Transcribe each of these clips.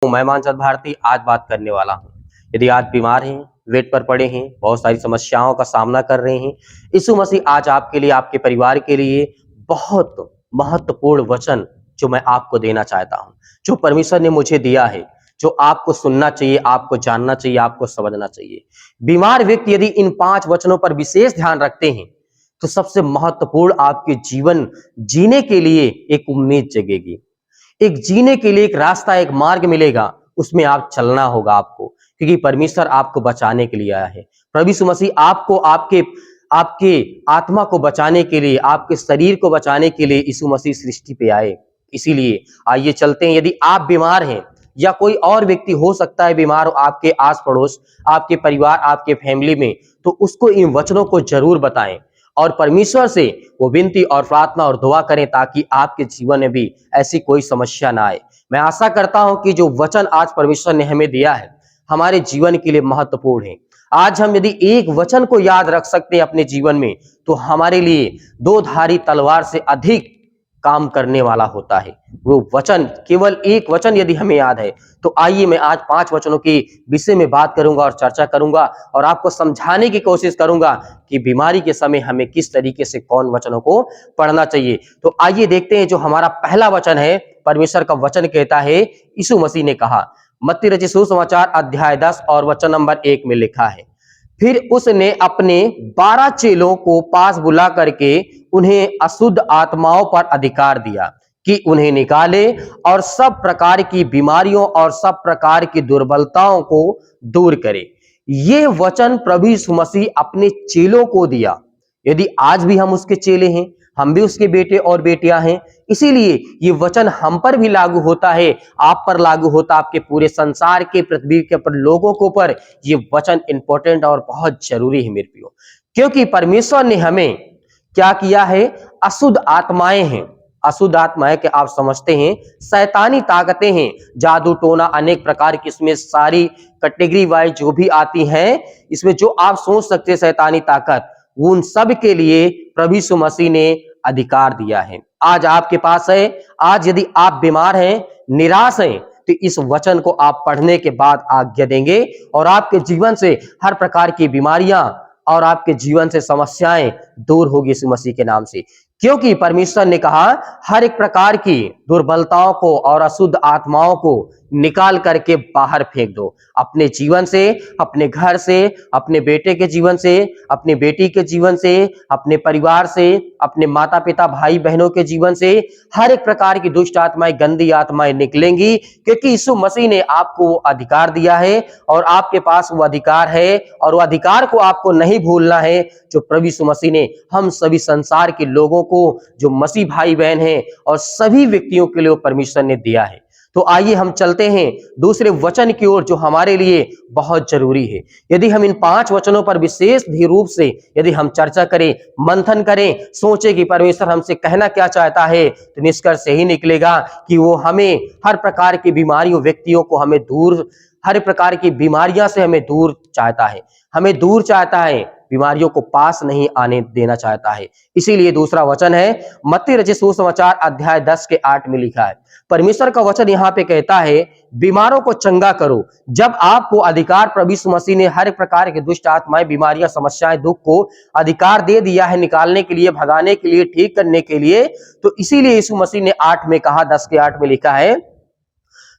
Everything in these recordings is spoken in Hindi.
मैं मानचंद भारती आज बात करने वाला हूँ। यदि आज बीमार हैं, बेड पर पड़े हैं, बहुत सारी समस्याओं का सामना कर रहे हैं, यीशु मसीह आज आपके लिए, आपके परिवार के लिए बहुत महत्वपूर्ण वचन जो मैं आपको देना चाहता हूँ, जो परमेश्वर ने मुझे दिया है, जो आपको सुनना चाहिए, आपको जानना चाहिए, आपको समझना चाहिए। बीमार व्यक्ति यदि इन 5 वचनों पर विशेष ध्यान रखते हैं, तो सबसे महत्वपूर्ण आपके जीवन जीने के लिए एक उम्मीद जगेगी। एक जीने के लिए एक रास्ता, एक मार्ग मिलेगा, उसमें आप चलना होगा आपको, क्योंकि परमेश्वर आपको बचाने के लिए आया है। प्रभु यीशु मसीह आपको आपके आपके आत्मा को बचाने के लिए, आपके शरीर को बचाने के लिए यीशु मसीह सृष्टि पे आए। इसीलिए आइए चलते हैं। यदि आप बीमार हैं या कोई और व्यक्ति हो सकता है बीमार हो आपके आस पड़ोस, आपके परिवार, आपके फैमिली में, तो उसको इन वचनों को जरूर बताएं और परमेश्वर से वो विनती और प्रार्थना और दुआ करें ताकि आपके जीवन में भी ऐसी कोई समस्या ना आए। मैं आशा करता हूं कि जो वचन आज परमेश्वर ने हमें दिया है हमारे जीवन के लिए महत्वपूर्ण है। आज हम यदि एक वचन को याद रख सकते हैं अपने जीवन में, तो हमारे लिए दो धारी तलवार से अधिक काम करने वाला होता है वो वचन। केवल एक वचन यदि हमें याद है, तो आइए मैं आज 5 वचनों के विषय में बात करूंगा और चर्चा करूंगा और आपको समझाने की कोशिश करूंगा कि बीमारी के समय हमें किस तरीके से कौन वचनों को पढ़ना चाहिए। तो आइए देखते हैं। जो हमारा पहला वचन है, परमेश्वर का वचन कहता है, यीशु मसीह ने कहा, मत्ती रचित सुसमाचार अध्याय 10 और वचन नंबर 1 में लिखा है, फिर उसने अपने 12 चेलों को पास बुला करके उन्हें अशुद्ध आत्माओं पर अधिकार दिया कि उन्हें निकाले और सब प्रकार की बीमारियों और सब प्रकार की दुर्बलताओं को दूर करे। ये वचन प्रभु यीशु मसीह अपने चेलों को दिया। यदि आज भी हम उसके चेले हैं, हम भी उसके बेटे और बेटियां हैं, इसीलिए ये वचन हम पर भी लागू होता है, आप पर लागू होता, आपके पूरे संसार के, पृथ्वी के पर लोगों को पर ये वचन इंपॉर्टेंट और बहुत जरूरी है मेरे प्रियो। क्योंकि परमेश्वर ने हमें क्या किया है? अशुद्ध आत्माएं हैं। अशुद्ध आत्माएं के आप समझते हैं शैतानी ताकतें हैं, जादू टोना, अनेक प्रकार की इसमें सारी कैटेगरी वाइज जो भी आती हैं, इसमें जो आप सोच सकते हैं शैतानी ताकत, उन सब के लिए प्रभु यीशु मसीह ने अधिकार दिया है। आज आपके पास है। आज यदि आप बीमार हैं, निराश हैं, तो इस वचन को आप पढ़ने के बाद आज्ञा देंगे और आपके जीवन से हर प्रकार की बीमारियां और आपके जीवन से समस्याएं दूर होगी यीशु मसीह के नाम से। क्योंकि परमेश्वर ने कहा हर एक प्रकार की दुर्बलताओं को और अशुद्ध आत्माओं को निकाल करके बाहर फेंक दो अपने जीवन से, अपने घर से, अपने बेटे के जीवन से, अपनी बेटी के जीवन से, अपने परिवार से, अपने माता पिता भाई बहनों के जीवन से। हर एक प्रकार की दुष्ट आत्माएं, गंदी आत्माएं निकलेंगी, क्योंकि यीशु मसीह ने आपको वो अधिकार दिया है और आपके पास वो अधिकार है और वो अधिकार को आपको नहीं भूलना है जो प्रभु यीशु मसीह ने हम सभी संसार के लोगों को, जो मसीह भाई बहन हैं और सभी व्यक्तियों के लिए परमेश्वर ने दिया है। तो आइए हम चलते हैं दूसरे वचन की ओर जो हमारे लिए बहुत जरूरी है। यदि हम इन 5 वचनों पर विशेष रूप से यदि हम चर्चा करें, मंथन करें, सोचे कि परमेश्वर हमसे कहना क्या चाहता है, तो निष्कर्ष यही निकलेगा कि वो हमें हर प्रकार की बीमारियों, व्यक्तियों को हमें दूर, हर प्रकार की बीमारियां से हमें दूर चाहता है, हमें दूर चाहता है, बीमारियों को पास नहीं आने देना चाहता है। इसीलिए दूसरा वचन है मत्ती रचित सुसमाचार अध्याय 10 के 8 में लिखा है, परमेश्वर का वचन यहाँ पे कहता है, बीमारों को चंगा करो। जब आपको अधिकार प्रभु यीशु मसीह ने हर प्रकार के दुष्ट आत्माएं, बीमारियां, समस्याएं, दुख को अधिकार दे दिया है निकालने के लिए, भगाने के लिए, ठीक करने के लिए, तो इसीलिए यीशु मसीह ने 8 में कहा, 10 के 8 में लिखा है,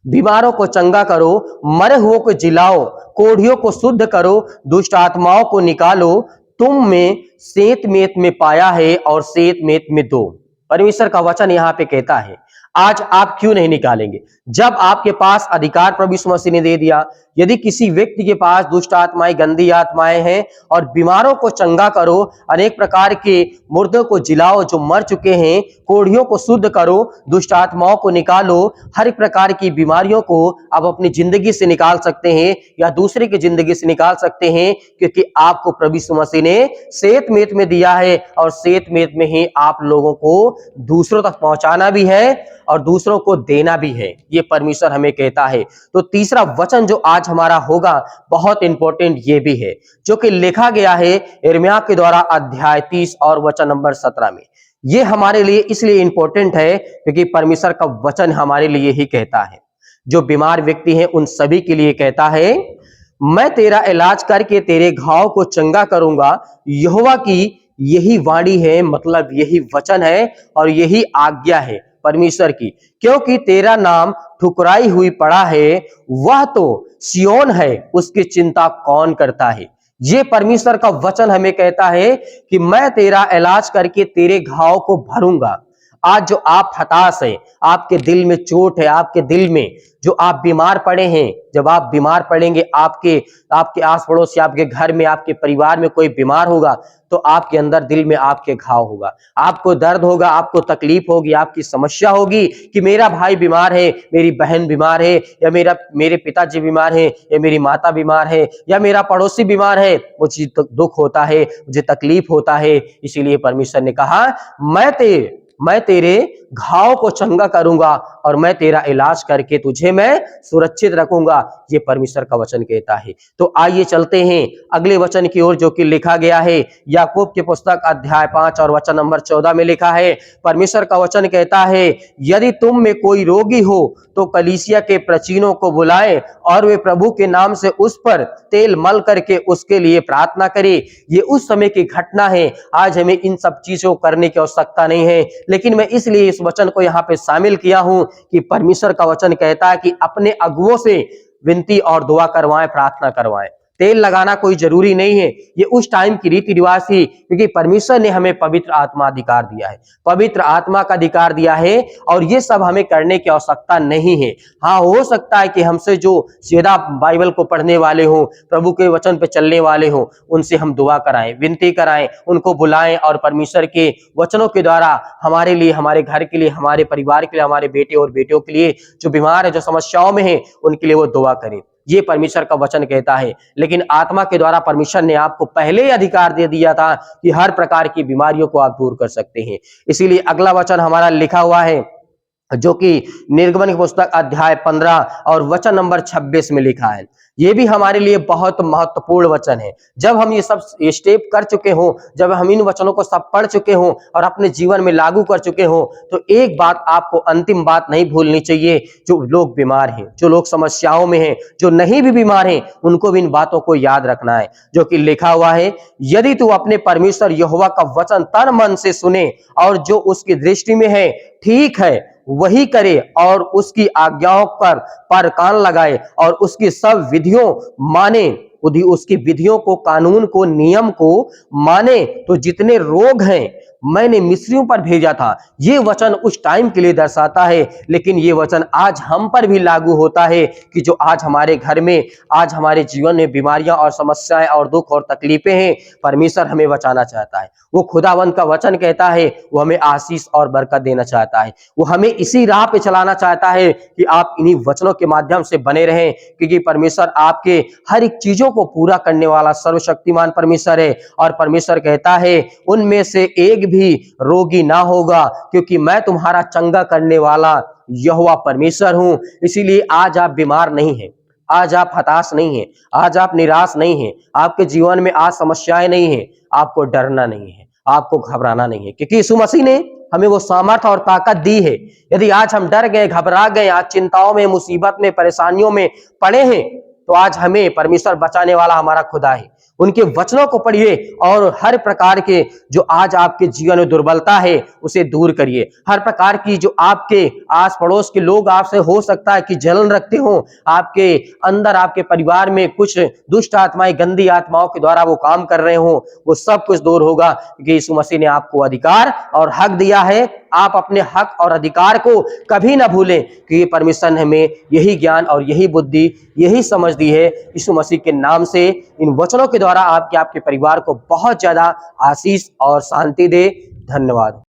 बीमारों को चंगा करो, मरे हुओं को जिलाओ, कोढ़ियों को शुद्ध करो, दुष्ट आत्माओं को निकालो, तुम में सेत मेत में पाया है और सेत मेत में दो। परमेश्वर का वचन यहाँ पे कहता है, आज आप क्यों नहीं निकालेंगे जब आपके पास अधिकार प्रभु यीशु मसीह ने दे दिया। यदि किसी व्यक्ति के पास दुष्ट आत्माएं, गंदी आत्माएं हैं, और बीमारों को चंगा करो, अनेक प्रकार के मुर्दों को जिलाओ जो मर चुके हैं, कोढ़ियों को शुद्ध करो, दुष्ट आत्माओं को निकालो, हर एक प्रकार की बीमारियों को आप अपनी जिंदगी से निकाल सकते हैं या दूसरे की जिंदगी से निकाल सकते हैं, क्योंकि आपको प्रभु यीशु मसीह ने सेत मेत में दिया है और सेत मेत में ही आप लोगों को दूसरों तक पहुंचाना भी है और दूसरों को देना भी है। ये परमेश्वर हमें कहता है। तो तीसरा वचन जो आज हमारा होगा बहुत इंपॉर्टेंट ये भी है, जो कि लिखा गया है यिर्मयाह के द्वारा अध्याय 30 और वचन नंबर 17 में। ये हमारे लिए इसलिए इंपॉर्टेंट है क्योंकि परमेश्वर का वचन हमारे लिए ही कहता है, जो बीमार व्यक्ति हैं उन सभी के लिए कहता है, मैं तेरा इलाज करके तेरे घाव को चंगा करूंगा। यहोवा की यही वाणी है, मतलब यही वचन है और यही आज्ञा है परमेश्वर की, क्योंकि तेरा नाम ठुकराई हुई पड़ा है, वह तो सिय्योन है, उसकी चिंता कौन करता है। ये परमेश्वर का वचन हमें कहता है कि मैं तेरा इलाज करके तेरे घाव को भरूंगा। आज जो आप हताश हैं, आपके दिल में चोट है, आपके दिल में जो आप बीमार पड़े हैं, जब आप बीमार पड़ेंगे, आपके आपके आस पड़ोस या आपके घर में, आपके परिवार में कोई बीमार होगा, तो आपके अंदर दिल में आपके घाव होगा, आपको दर्द होगा, आपको तकलीफ होगी, आपकी समस्या होगी कि मेरा भाई बीमार है, मेरी बहन बीमार है, या मेरे पिताजी बीमार है, या मेरी माता बीमार है, या मेरा पड़ोसी बीमार है। मुझे दुख होता है, मुझे तकलीफ होता है। इसीलिए परमेश्वर ने कहा, मैं तेरे घाव को चंगा करूंगा और मैं तेरा इलाज करके तुझे मैं सुरक्षित रखूंगा। ये परमेश्वर का वचन कहता है। तो आइए चलते हैं अगले वचन की ओर, जो कि लिखा गया है याकूब की पुस्तक अध्याय 5 और वचन नंबर 14 में लिखा है। परमेश्वर का वचन कहता है, यदि तुम में कोई रोगी हो तो कलीसिया के प्राचीनों को बुलाए और वे प्रभु के नाम से उस पर तेल मल करके उसके लिए प्रार्थना करे। ये उस समय की घटना है। आज हमें इन सब चीजों को करने की आवश्यकता नहीं है, लेकिन मैं इसलिए इस वचन को यहाँ पे शामिल किया हूं कि परमेश्वर का वचन कहता है कि अपने अगुओं से विनती और दुआ करवाएं, प्रार्थना करवाएं। तेल लगाना कोई जरूरी नहीं है, ये उस टाइम की रीति रिवाज थी, क्योंकि परमेश्वर ने हमें पवित्र आत्मा अधिकार दिया है, पवित्र आत्मा का अधिकार दिया है, और ये सब हमें करने की आवश्यकता नहीं है। हाँ, हो सकता है कि हमसे जो सीधा बाइबल को पढ़ने वाले हों, प्रभु के वचन पे चलने वाले हों, उनसे हम दुआ कराएं, विनती कराएं, उनको बुलाएं और परमेश्वर के वचनों के द्वारा हमारे लिए, हमारे घर के लिए, हमारे परिवार के लिए, हमारे बेटे और बेटियों के लिए जो बीमार है, जो समस्याओं में है, उनके लिए वो दुआ करें। ये परमेश्वर का वचन कहता है। लेकिन आत्मा के द्वारा परमेश्वर ने आपको पहले ही अधिकार दे दिया था कि हर प्रकार की बीमारियों को आप दूर कर सकते हैं। इसीलिए अगला वचन हमारा लिखा हुआ है, जो कि निर्गमन की पुस्तक अध्याय 15 और वचन नंबर 26 में लिखा है। ये भी हमारे लिए बहुत महत्वपूर्ण वचन है। जब हम ये सब स्टेप कर चुके हों, जब हम इन वचनों को सब पढ़ चुके हों और अपने जीवन में लागू कर चुके हों, तो एक बात आपको, अंतिम बात नहीं भूलनी चाहिए। जो लोग बीमार हैं, जो लोग समस्याओं में हैं, जो नहीं भी बीमार हैं, उनको भी इन बातों को याद रखना है, जो कि लिखा हुआ है, यदि तू अपने परमेश्वर यहोवा का वचन तन मन से सुने और जो उसकी दृष्टि में है ठीक है वही करे और उसकी आज्ञाओं पर कान लगाए और उसकी सब विधियों माने, उसकी विधियों को, कानून को, नियम को माने, तो जितने रोग हैं मैंने मिस्रियों पर भेजा था। ये वचन उस टाइम के लिए दर्शाता है, लेकिन ये वचन आज हम पर भी लागू होता है कि जो आज हमारे घर में, आज हमारे जीवन में बीमारियां और समस्याएं और दुख और तकलीफें हैं, परमेश्वर हमें बचाना चाहता है। वो खुदावंद का वचन कहता है, वो हमें आशीष और बरकत देना चाहता है। वो हमें इसी राह पे चलाना चाहता है कि आप इन्हीं वचनों के माध्यम से बने रहें, क्योंकि परमेश्वर आपके हर एक चीजों को पूरा करने वाला सर्वशक्तिमान परमेश्वर है। और परमेश्वर कहता है, उनमें से एक भी रोगी ना होगा, क्योंकि मैं तुम्हारा चंगा करने वाला यहोवा परमेश्वर हूं। इसीलिए आज आप बीमार नहीं हैं, आज आप हताश नहीं हैं, आज आप निराश नहीं हैं, आपके जीवन में आज समस्याएं नहीं हैं, आपको डरना नहीं है, आपको घबराना नहीं है, क्योंकि यीशु मसीह ने हमें वो सामर्थ और ताकत दी है। यदि आज हम डर गए, घबरा गए, आज चिंताओं में, मुसीबत में, परेशानियों में पड़े हैं, तो आज हमें परमेश्वर बचाने वाला हमारा खुदा है। उनके वचनों को पढ़िए और हर प्रकार के जो आज आपके जीवन में दुर्बलता है उसे दूर करिए। हर प्रकार की जो आपके आस पड़ोस के लोग आपसे हो सकता है कि जलन रखते हो, आपके अंदर, आपके परिवार में कुछ दुष्ट आत्माएं, गंदी आत्माओं के द्वारा वो काम कर रहे हो, वो सब कुछ दूर होगा, क्योंकि यीशु मसीह ने आपको अधिकार और हक दिया है। आप अपने हक और अधिकार को कभी ना भूलें, क्योंकि परमेश्वर ने हमें यही ज्ञान और यही बुद्धि, यही समझ दी है। यीशु मसीह के नाम से इन वचनों के द्वारा आपके परिवार को बहुत ज्यादा आशीष और शांति दे। धन्यवाद।